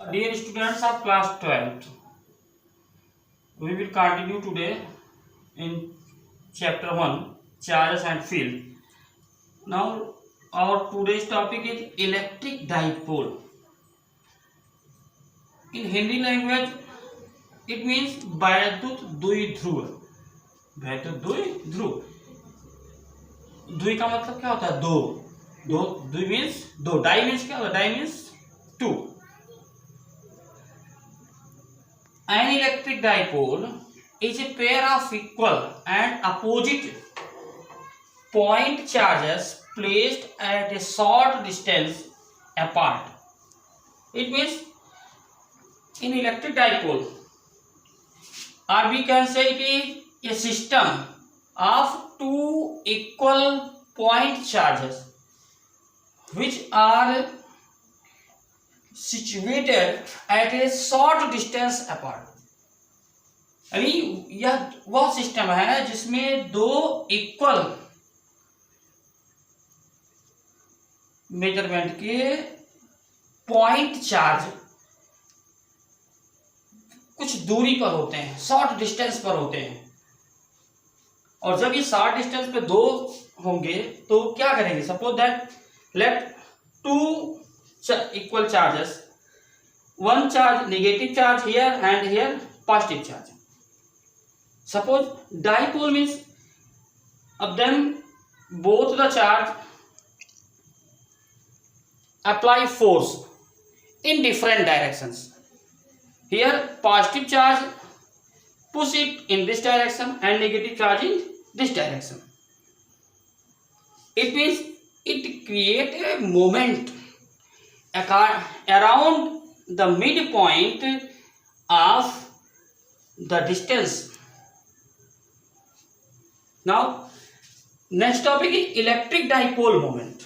Dear students of class 12th, we will continue today in chapter 1, charges and field. Now, our today's topic is electric dipole. In Hindi language, it means वैद्युत द्विध्रुव. वैद्युत द्विध्रुव. द्वि का मतलब क्या होता है? दो. दो द्वि मीन्स दो. डाई मीन्स क्या होता है? Di means two. An electric dipole is a pair of equal and opposite point charges placed at a short distance apart. It means in electric dipole, or we can say it is a system of two equal point charges which are situated at a short distance apart. यानी यह वह system है जिसमें दो equal measurement के point charge कुछ दूरी पर होते हैं, शॉर्ट डिस्टेंस पर होते हैं. और जब ये शॉर्ट डिस्टेंस पे दो होंगे तो क्या करेंगे? Suppose that let two equal charges, one charge negative charge here and here positive charge. Suppose dipole means of them both the charge apply force in different directions. Here positive charge push it in this direction and negative charge in this direction. It means it create a moment around the midpoint of the distance. Now, next topic is electric dipole moment.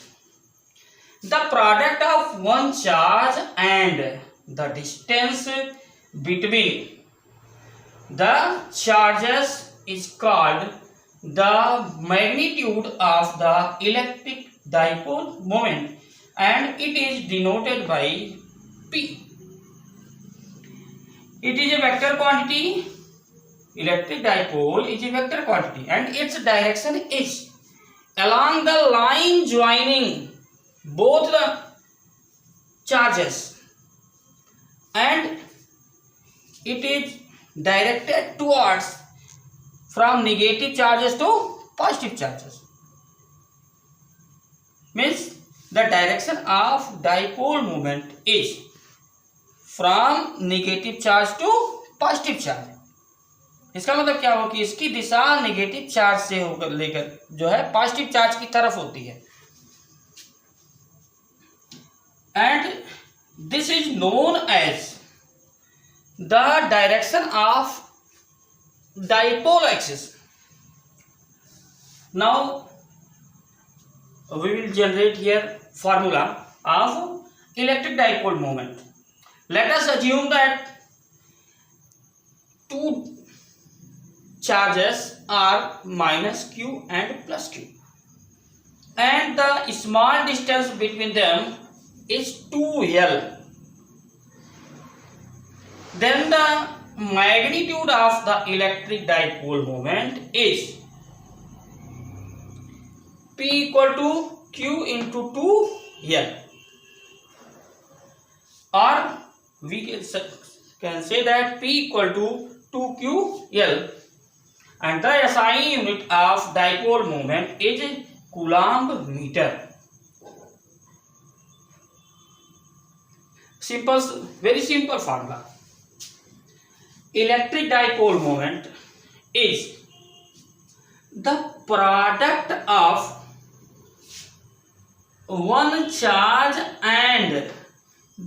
The product of one charge and the distance between the charges is called the magnitude of the electric dipole moment, and it is denoted by P. It is a vector quantity. Electric dipole is a vector quantity and its direction is along the line joining both the charges, and it is directed towards from negative charges to positive charges. Means the direction of dipole moment is from negative charge to positive charge. इसका मतलब क्या हो कि इसकी दिशा negative charge से होकर लेकर जो है पॉजिटिव चार्ज की तरफ होती है. And this is known as the direction of dipole axis. Now we will generate here formula of electric dipole moment. Let us assume that two charges are minus q and plus q, and the small distance between them is 2l. Then the magnitude of the electric dipole moment is P equal to Q into 2L, or we can say that P equal to 2QL, and the SI unit of dipole moment is Coulomb meter. Simple, very simple formula. Electric dipole moment is the product of one charge and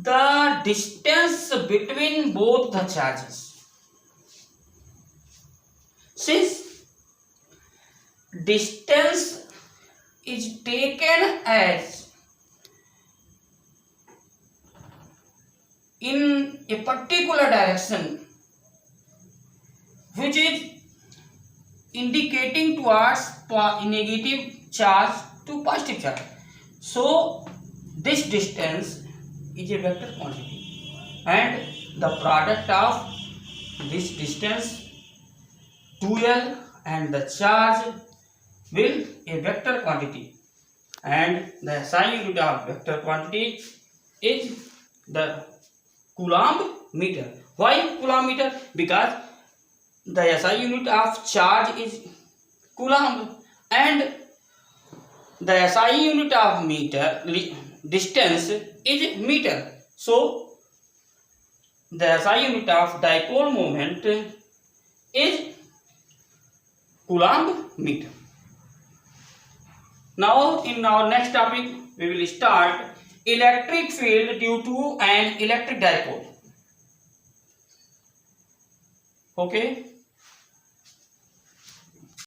the distance between both the charges. Since distance is taken as in a particular direction which is indicating towards negative charge to positive charge. So this distance is a vector quantity and the product of this distance 2L and the charge will a vector quantity, and the SI unit of vector quantity is the Coulomb meter. Why Coulomb meter? Because the SI unit of charge is Coulomb and the SI unit of meter distance is meter. So the SI unit of dipole moment is Coulomb meter. Now in our next topic we will start electric field due to an electric dipole. Okay.